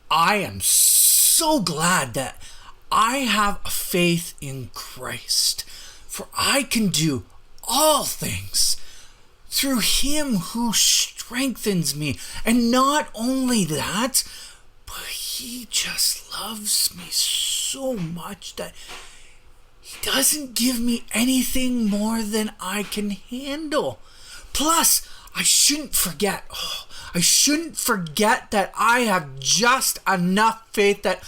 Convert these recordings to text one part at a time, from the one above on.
I am so glad that I have a faith in Christ, for I can do all things through him who strengthens me. And not only that, but he just loves me so much that he doesn't give me anything more than I can handle. Plus, I shouldn't forget that I have just enough faith that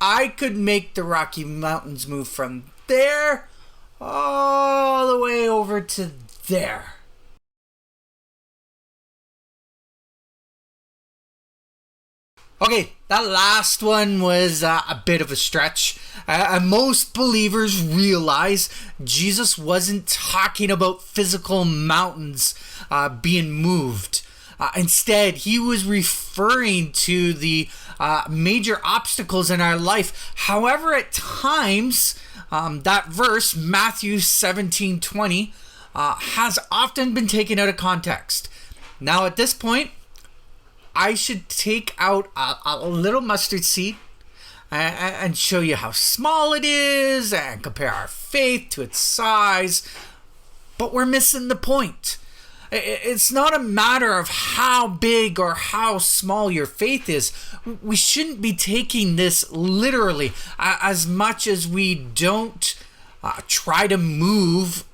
I could make the Rocky Mountains move from there all the way over to there. Okay, that last one was a bit of a stretch. Most believers realize Jesus wasn't talking about physical mountains being moved. Instead, he was referring to the major obstacles in our life. However, at times, that verse, Matthew 17:20, has often been taken out of context. Now, at this point, I should take out a little mustard seed and show you how small it is and compare our faith to its size. But we're missing the point. It's not a matter of how big or how small your faith is. We shouldn't be taking this literally as much as we don't try to move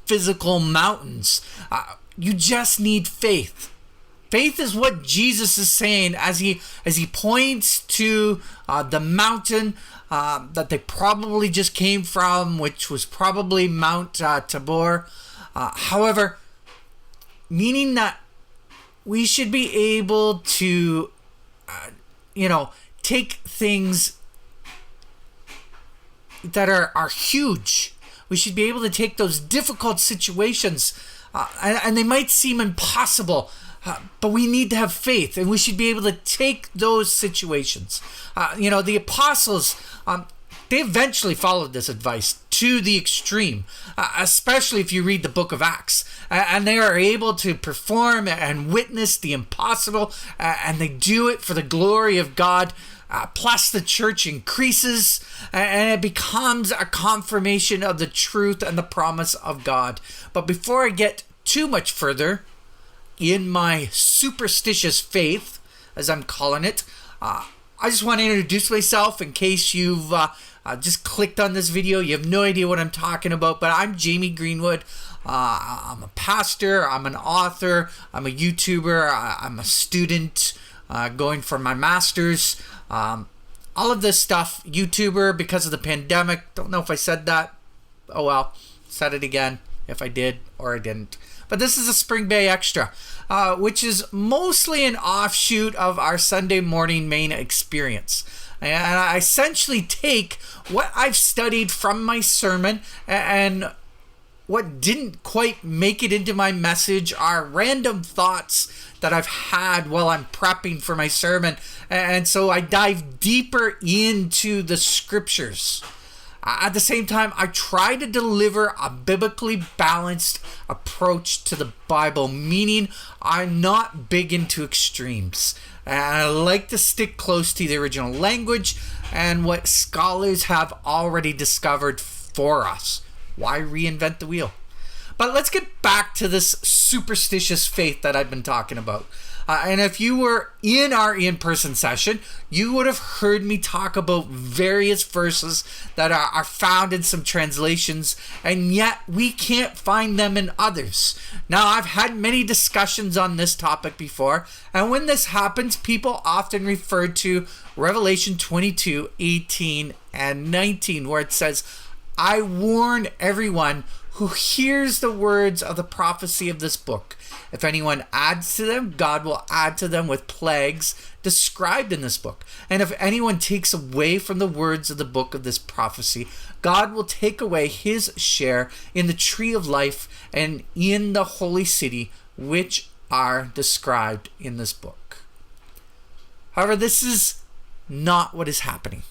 physical mountains. You just need faith. Faith is what Jesus is saying as he points to the mountain that they probably just came from, which was probably Mount Tabor. However, meaning that we should be able to, take things that are huge. We should be able to take those difficult situations, and they might seem impossible, but we need to have faith, and we should be able to take those situations. The apostles, they eventually followed this advice to the extreme, especially if you read the book of Acts. And they are able to perform and witness the impossible, and they do it for the glory of God. Plus, the church increases, and it becomes a confirmation of the truth and the promise of God. But before I get too much further in my superstitious faith, as I'm calling it, I just want to introduce myself in case you've just clicked on this video. You have no idea what I'm talking about, but I'm Jamie Greenwood. I'm a pastor, I'm an author, I'm a YouTuber, I'm a student going for my master's. All of this stuff, YouTuber because of the pandemic. Don't know if I said that. Oh well, said it again if I did or I didn't. But this is a Spring Bay Extra, which is mostly an offshoot of our Sunday morning main experience. And I essentially take what I've studied from my sermon, and what didn't quite make it into my message are random thoughts that I've had while I'm prepping for my sermon. And so I dive deeper into the scriptures. At the same time, I try to deliver a biblically balanced approach to the Bible, meaning I'm not big into extremes. And I like to stick close to the original language and what scholars have already discovered for us. Why reinvent the wheel? But let's get back to this superstitious faith that I've been talking about. And if you were in our in-person session, you would have heard me talk about various verses that are found in some translations, and yet we can't find them in others. Now, I've had many discussions on this topic before, and when this happens, people often refer to Revelation 22:18 and 19, where it says, "I warn everyone who hears the words of the prophecy of this book. If anyone adds to them, God will add to them with plagues described in this book. And if anyone takes away from the words of the book of this prophecy, God will take away his share in the tree of life and in the holy city, which are described in this book." However, this is not what is happening.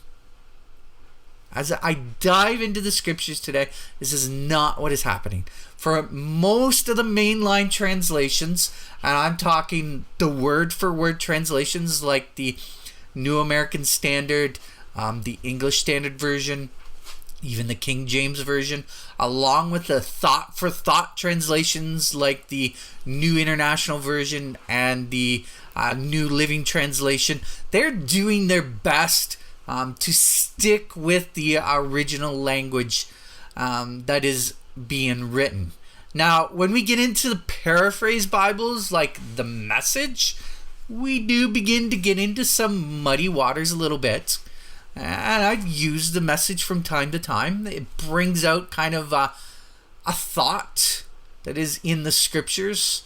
As I dive into the scriptures today, this is not what is happening. For most of the mainline translations, and I'm talking the word-for-word translations like the New American Standard, the English Standard Version, even the King James Version, along with the thought for thought translations like the New International Version and the New Living Translation. They're doing their best to stick with the original language that is being written. Now, when we get into the paraphrase Bibles like the Message, we do begin to get into some muddy waters a little bit. And I've used the Message from time to time. It brings out kind of a thought that is in the scriptures,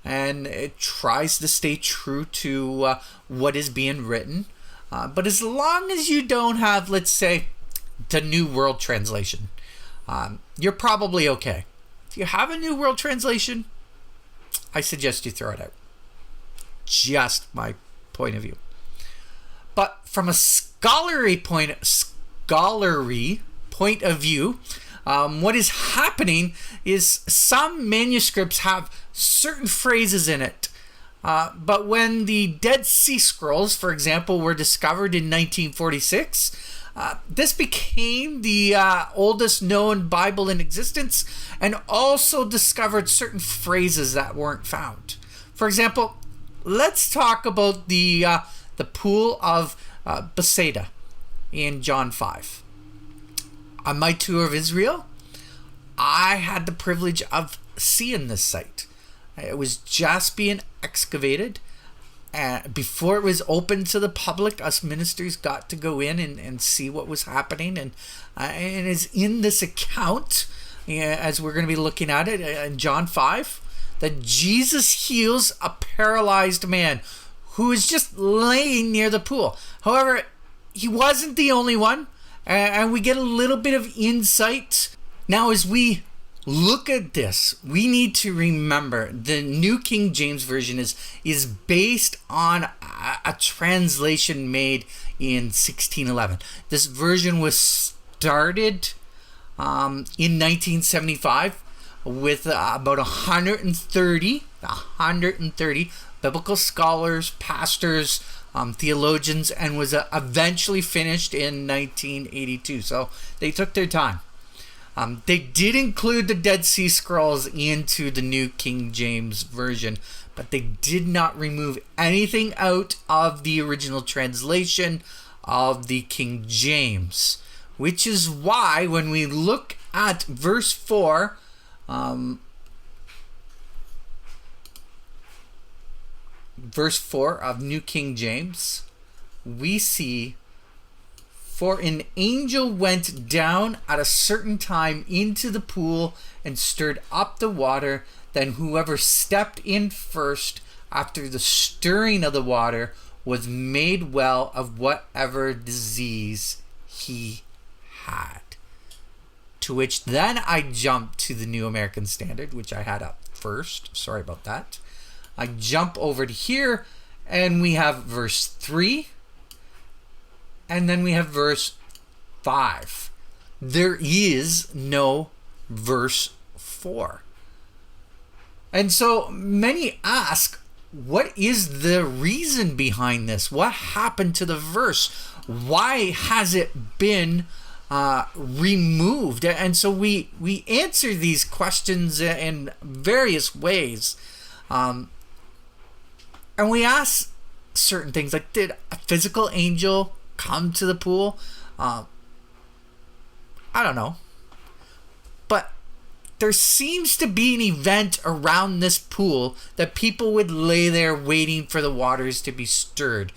and it tries to stay true to what is being written. But as long as you don't have, let's say, the New World Translation, you're probably okay. If you have a New World Translation, I suggest you throw it out. Just my point of view. But from a scholarly point of view, what is happening is some manuscripts have certain phrases in it. But when the Dead Sea Scrolls, for example, were discovered in 1946, this became the oldest known Bible in existence, and also discovered certain phrases that weren't found. For example, let's talk about the pool of Beseda in John 5. On my tour of Israel, I had the privilege of seeing this site. It was just being excavated. Before it was open to the public, us ministers got to go in and see what was happening. And is in this account, as we're going to be looking at it in John 5, that Jesus heals a paralyzed man who is just laying near the pool. However, he wasn't the only one, and we get a little bit of insight. Now, as we look at this, we need to remember the New King James Version is based on a translation made in 1611. This version was started in 1975 with about 130 biblical scholars, pastors, theologians, and was eventually finished in 1982. So they took their time. They did include the Dead Sea Scrolls into the New King James Version, but they did not remove anything out of the original translation of the King James, which is why when we look at verse 4, of New King James, we see, "For an angel went down at a certain time into the pool and stirred up the water. Then whoever stepped in first after the stirring of the water was made well of whatever disease he had." To which then I jumped to the New American Standard, which I had up first. Sorry about that. I jump over to here, and we have verse 3, and then we have verse 5. There is no verse 4. And so many ask, what is the reason behind this? What happened to the verse? Why has it been removed? And so we answer these questions in various ways. And we ask certain things like, did a physical angel come to the pool? I don't know. But there seems to be an event around this pool that people would lay there waiting for the waters to be stirred.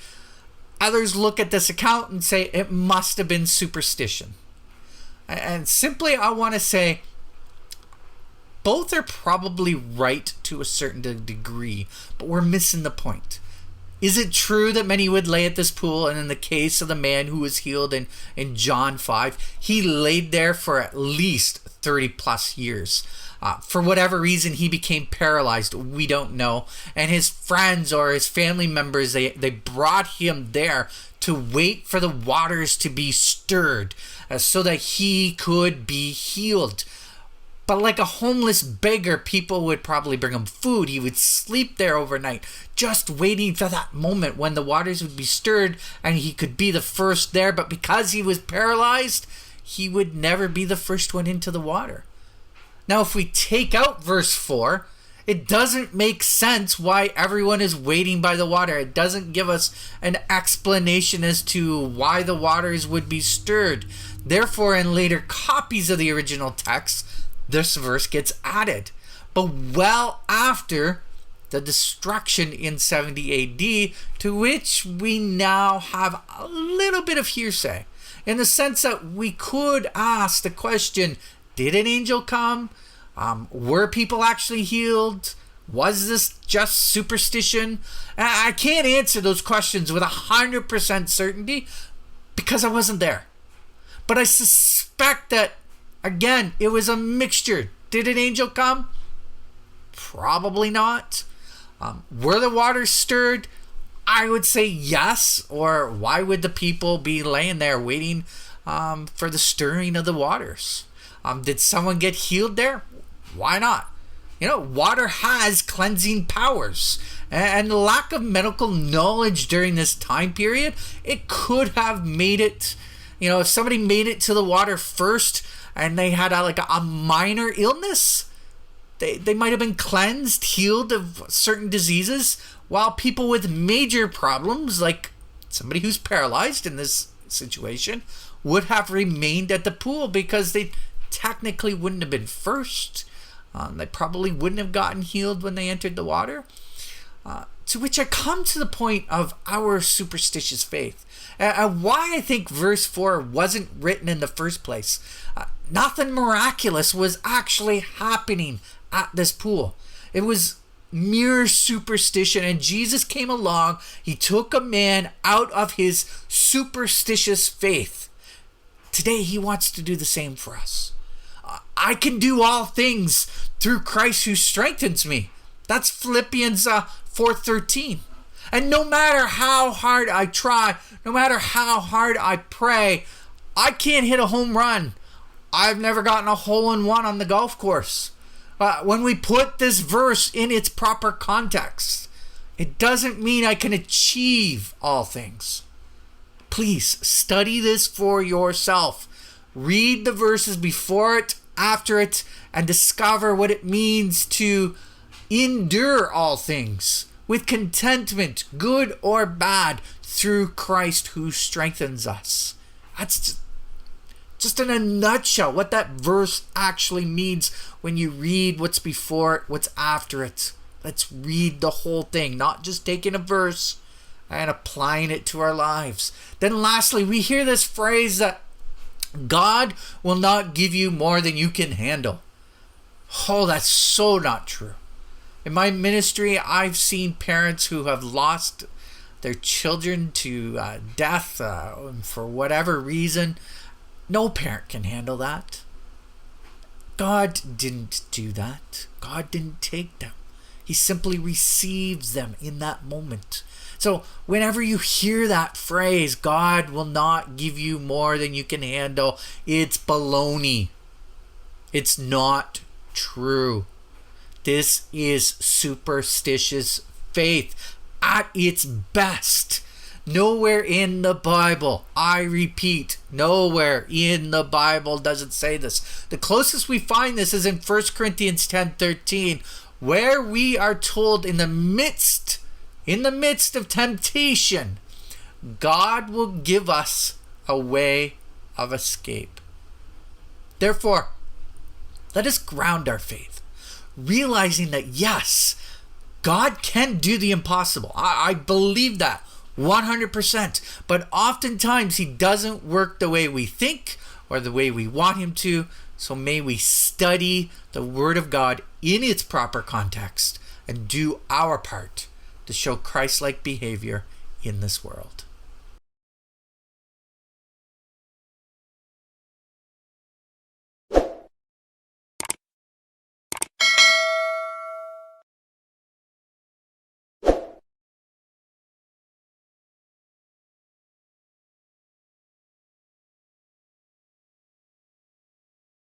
Others look at this account and say it must have been superstition. And simply I want to say both are probably right to a certain degree, but we're missing the point. Is it true that many would lay at this pool? And in the case of the man who was healed in John 5, he laid there for at least 30 plus years. For whatever reason, he became paralyzed. We don't know. And his friends or his family members, they brought him there to wait for the waters to be stirred so that he could be healed. But like a homeless beggar, people would probably bring him food. He would sleep there overnight, just waiting for that moment when the waters would be stirred and he could be the first there. But because he was paralyzed, he would never be the first one into the water. Now, if we take out verse 4, it doesn't make sense why everyone is waiting by the water. It doesn't give us an explanation as to why the waters would be stirred. Therefore, in later copies of the original text, this verse gets added. But well after the destruction in 70 AD, to which we now have a little bit of hearsay, in the sense that we could ask the question, did an angel come? Were people actually healed? Was this just superstition? I can't answer those questions with 100% certainty because I wasn't there. But I suspect that, again, it was a mixture. Did an angel come? Probably not. Were the waters stirred? I would say yes. Or why would the people be laying there waiting for the stirring of the waters? Did someone get healed there? Why not? Water has cleansing powers. And the lack of medical knowledge during this time period, it could have made it, if somebody made it to the water first and they had a minor illness, they might have been cleansed, healed of certain diseases, while people with major problems, like somebody who's paralyzed in this situation, would have remained at the pool because they technically wouldn't have been first. They probably wouldn't have gotten healed when they entered the water. To which I come to the point of our superstitious faith. Why I think verse 4 wasn't written in the first place. Nothing miraculous was actually happening at this pool. It was mere superstition, and Jesus came along. He took a man out of his superstitious faith. Today he wants to do the same for us. I can do all things through Christ who strengthens me. That's Philippians 4:13. And no matter how hard I try, no matter how hard I pray, I can't hit a home run. I've never gotten a hole-in-one on the golf course. When we put this verse in its proper context, it doesn't mean I can achieve all things. Please study this for yourself. Read the verses before it, after it, and discover what it means to endure all things with contentment, good or bad, through Christ who strengthens us. That's just in a nutshell what that verse actually means when you read what's before it, what's after it. Let's read the whole thing, not just taking a verse and applying it to our lives. Then lastly, we hear this phrase that God will not give you more than you can handle. Oh, that's so not true. In my ministry, I've seen parents who have lost their children to death for whatever reason. No parent can handle that. God didn't do that. God didn't take them. He simply receives them in that moment. So whenever you hear that phrase, God will not give you more than you can handle, it's baloney. It's not true. This is superstitious faith at its best. Nowhere in the Bible, I repeat, nowhere in the Bible does it say this. The closest we find this is in 1 Corinthians 10:13, where we are told in the midst of temptation, God will give us a way of escape. Therefore, let us ground our faith, realizing that yes, God can do the impossible. I believe that 100%. But oftentimes he doesn't work the way we think or the way we want him to. So may we study the Word of God in its proper context and do our part to show Christ-like behavior in this world.